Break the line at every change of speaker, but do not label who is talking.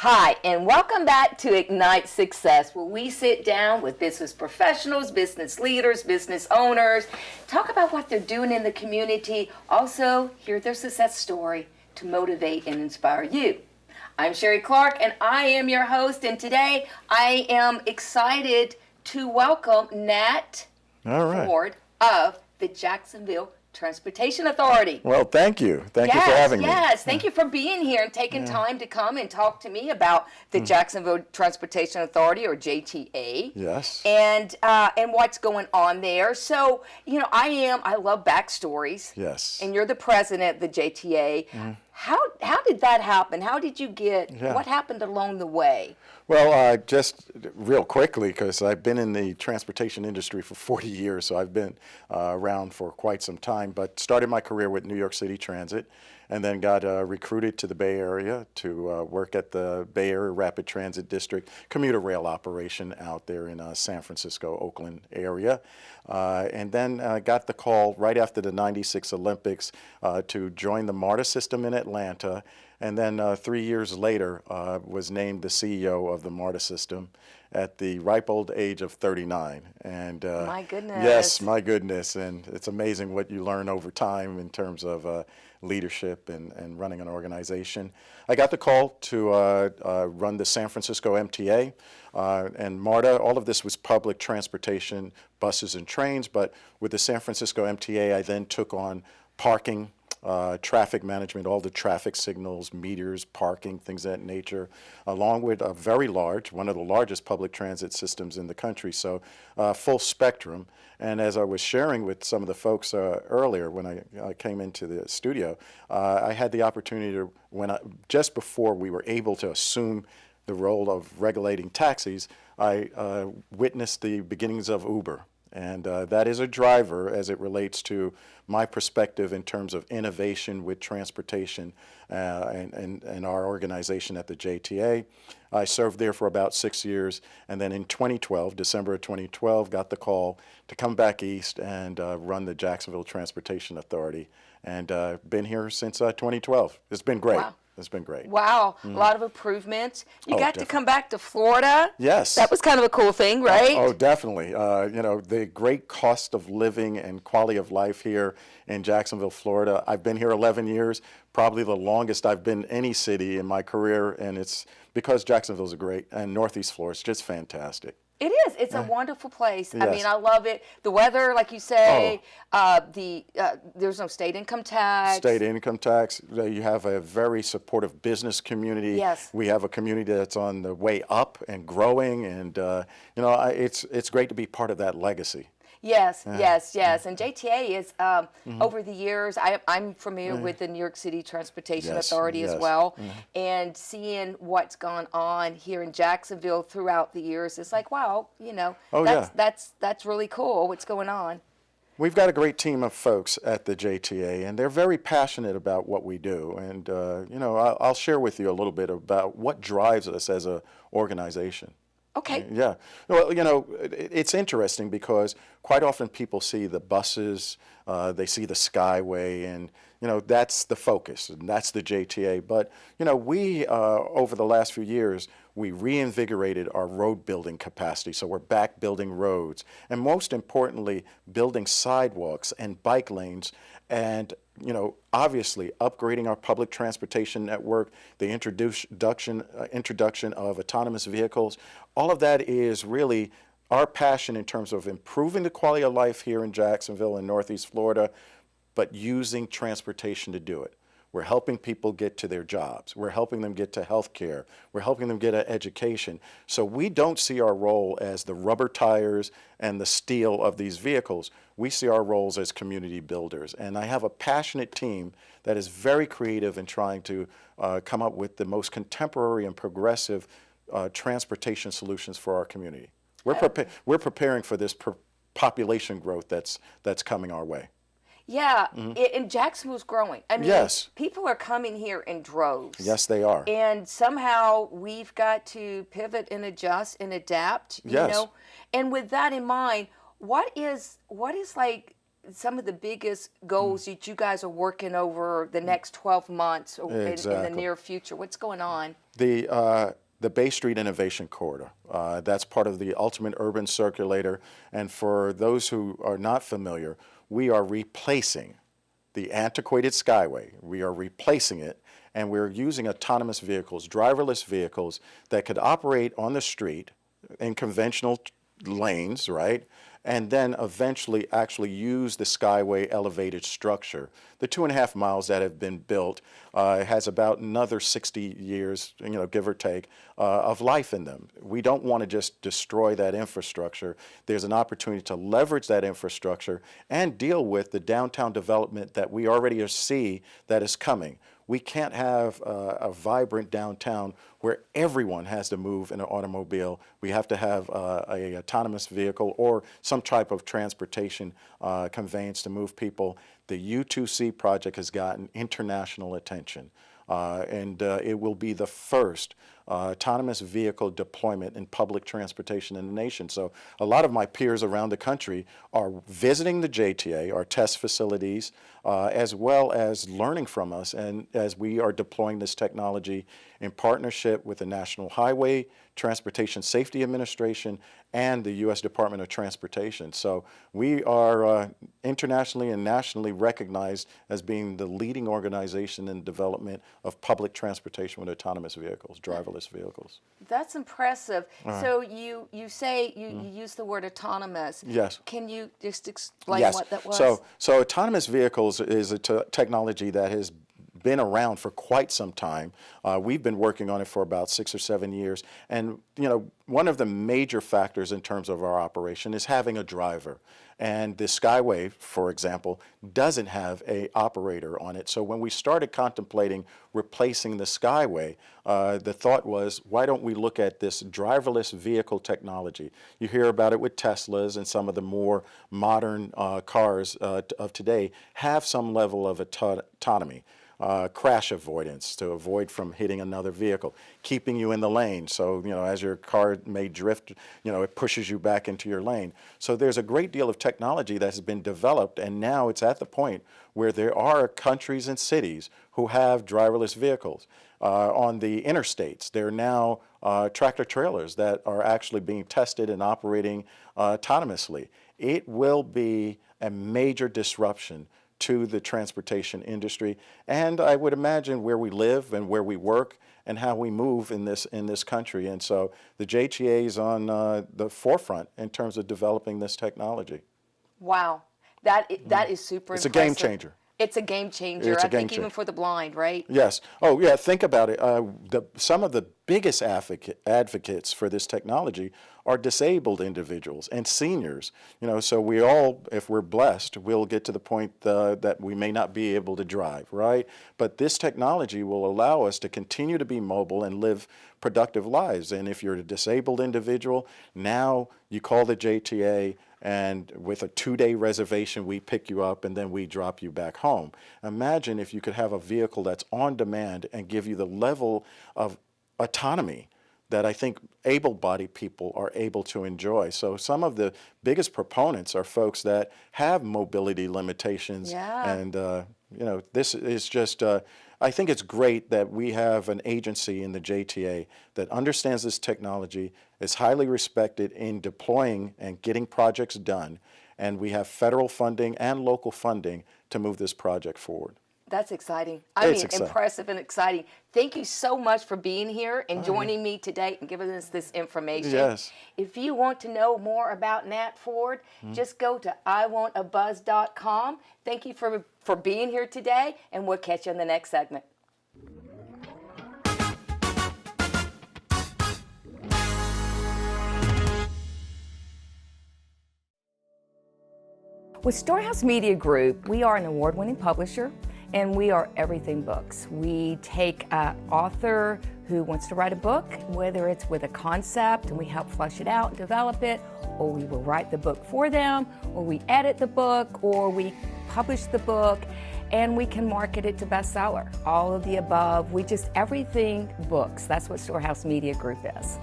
Hi, and welcome back to Ignite Success, where we sit down with business professionals, business leaders, business owners, talk about what they're doing in the community, also hear their success story to motivate and inspire you. I'm Sherrie Clark, and I am your host, and today I am excited to welcome Nat Ford of the Jacksonville Transportation Authority.
Well, thank you. Thank you for having me.
Yes, thank you for being here and taking time to come and talk to me about the Jacksonville Transportation Authority, or JTA.
Yes.
And what's going on there. So, I love backstories.
Yes.
And you're the president of the JTA. How did that happen? How did you what happened along the way?
Well, just real quickly, because I've been in the transportation industry for 40 years, so I've been around for quite some time, but started my career with New York City Transit and then got recruited to the Bay Area to work at the Bay Area Rapid Transit District commuter rail operation out there in San Francisco, Oakland area. And then got the call right after the '96 Olympics to join the MARTA system in Atlanta. And then 3 years later, was named the CEO of the MARTA system at the ripe old age of 39. And
my goodness.
Yes, my goodness. And it's amazing what you learn over time in terms of leadership and running an organization. I got the call to run the San Francisco MTA and MARTA. All of this was public transportation, buses and trains. But with the San Francisco MTA, I then took on parking, traffic management, all the traffic signals, meters, parking, things of that nature, along with a very large, one of the largest public transit systems in the country, so full spectrum. And as I was sharing with some of the folks earlier when I came into the studio, I had the opportunity to, just before we were able to assume the role of regulating taxis, I witnessed the beginnings of Uber. And that is a driver as it relates to my perspective in terms of innovation with transportation and our organization at the JTA. I served there for about 6 years, and then in 2012, December of 2012, got the call to come back east and run the Jacksonville Transportation Authority, and been here since 2012. It's been great.
Wow.
It's been great.
Wow, a lot of improvements. You got
definitely.
to come back to Florida.
Yes.
That was kind of a cool thing, right?
Oh, definitely. The great cost of living and quality of life here in Jacksonville, Florida. I've been here 11 years, probably the longest I've been any city in my career, and it's because Jacksonville's great, and Northeast Florida is just fantastic.
It is. It's a wonderful place.
Yes.
I mean, I love it. The weather, like you say, there's no state income tax.
State income tax. You have a very supportive business community.
Yes.
We have a community that's on the way up and growing, and it's great to be part of that legacy.
Yes, yes. And JTA is, over the years, I'm familiar with the New York City Transportation Authority as well. And seeing what's gone on here in Jacksonville throughout the years, it's like, wow, that's really cool what's going on.
We've got a great team of folks at the JTA, and they're very passionate about what we do. And, I'll share with you a little bit about what drives us as an organization.
Okay.
Yeah. Well, it's interesting because quite often people see the buses, they see the Skyway, and, that's the focus, and that's the JTA. But, we, over the last few years, we reinvigorated our road building capacity. So we're back building roads. And most importantly, building sidewalks and bike lanes and, obviously upgrading our public transportation network, the introduction of autonomous vehicles. All of that is really our passion in terms of improving the quality of life here in Jacksonville and Northeast Florida, but using transportation to do it. We're helping people get to their jobs. We're helping them get to health care. We're helping them get an education. So we don't see our role as the rubber tires and the steel of these vehicles. We see our roles as community builders. And I have a passionate team that is very creative in trying to come up with the most contemporary and progressive transportation solutions for our community. We're preparing for this population growth that's coming our way.
Yeah, and Jacksonville's growing. I mean,
yes.
People are coming here in droves.
Yes, they are.
And somehow we've got to pivot and adjust and adapt,
yes.
And with that in mind, what is like some of the biggest goals that you guys are working over the next 12 months or in the
Exactly.
near future? What's going on?
The Bay Street Innovation Corridor. That's part of the Ultimate Urban Circulator. And for those who are not familiar, we are replacing the antiquated Skyway. We are replacing it, and we're using autonomous vehicles, driverless vehicles that could operate on the street in conventional lanes, right? And then eventually actually use the Skyway elevated structure. The 2.5 miles that have been built has about another 60 years, give or take, of life in them. We don't want to just destroy that infrastructure. There's an opportunity to leverage that infrastructure and deal with the downtown development that we already see that is coming. We can't have a vibrant downtown where everyone has to move in an automobile. We have to have a autonomous vehicle or some type of transportation conveyance to move people. The U2C project has gotten international attention, and it will be the first autonomous vehicle deployment in public transportation in the nation. So a lot of my peers around the country are visiting the JTA, our test facilities, as well as learning from us, and as we are deploying this technology in partnership with the National Highway Transportation Safety Administration and the U.S. Department of Transportation. So we are internationally and nationally recognized as being the leading organization in development of public transportation with autonomous vehicles, driverless vehicles.
That's impressive. So you say you use the word autonomous.
Yes.
Can you just explain
Yes.
what that was?
So autonomous vehicles is a technology that has been around for quite some time. We've been working on it for about 6 or 7 years. And, one of the major factors in terms of our operation is having a driver. And the Skyway, for example, doesn't have an operator on it. So when we started contemplating replacing the Skyway, the thought was, why don't we look at this driverless vehicle technology? You hear about it with Teslas, and some of the more modern cars of today have some level of autonomy. Crash avoidance to avoid from hitting another vehicle, keeping you in the lane. So, as your car may drift, it pushes you back into your lane. So there's a great deal of technology that has been developed, and now it's at the point where there are countries and cities who have driverless vehicles. On the interstates, there are now tractor trailers that are actually being tested and operating autonomously. It will be a major disruption to the transportation industry, and I would imagine where we live and where we work and how we move in this country. And so the JTA is on the forefront in terms of developing this technology.
Wow, that is super
It's
impressive.
a game changer.
It's a game changer.
It's a
I
game
think even
changer.
for the blind, right?
Yes. Oh, yeah. Think about it. Some of the biggest advocates for this technology are disabled individuals and seniors. So we all, if we're blessed, we'll get to the point that we may not be able to drive, right? But this technology will allow us to continue to be mobile and live productive lives. And if you're a disabled individual, now you call the JTA, and with a 2-day reservation, we pick you up and then we drop you back home. Imagine if you could have a vehicle that's on demand and give you the level of autonomy that I think able-bodied people are able to enjoy. So some of the biggest proponents are folks that have mobility limitations.
Yeah.
And, this is just, I think it's great that we have an agency in the JTA that understands this technology, is highly respected in deploying and getting projects done, and we have federal funding and local funding to move this project forward.
That's exciting.
It's exciting.
Impressive and exciting. Thank you so much for being here and joining me today and giving us this information.
Yes.
If you want to know more about Nat Ford, just go to iwantabuzz.com. Thank you for being here today, and we'll catch you in the next segment. With Storehouse Media Group, we are an award-winning publisher, and we are Everything Books. We take an author who wants to write a book, whether it's with a concept and we help flesh it out, develop it, or we will write the book for them, or we edit the book, or we publish the book, and we can market it to bestseller. All of the above. Everything Books. That's what Storehouse Media Group is.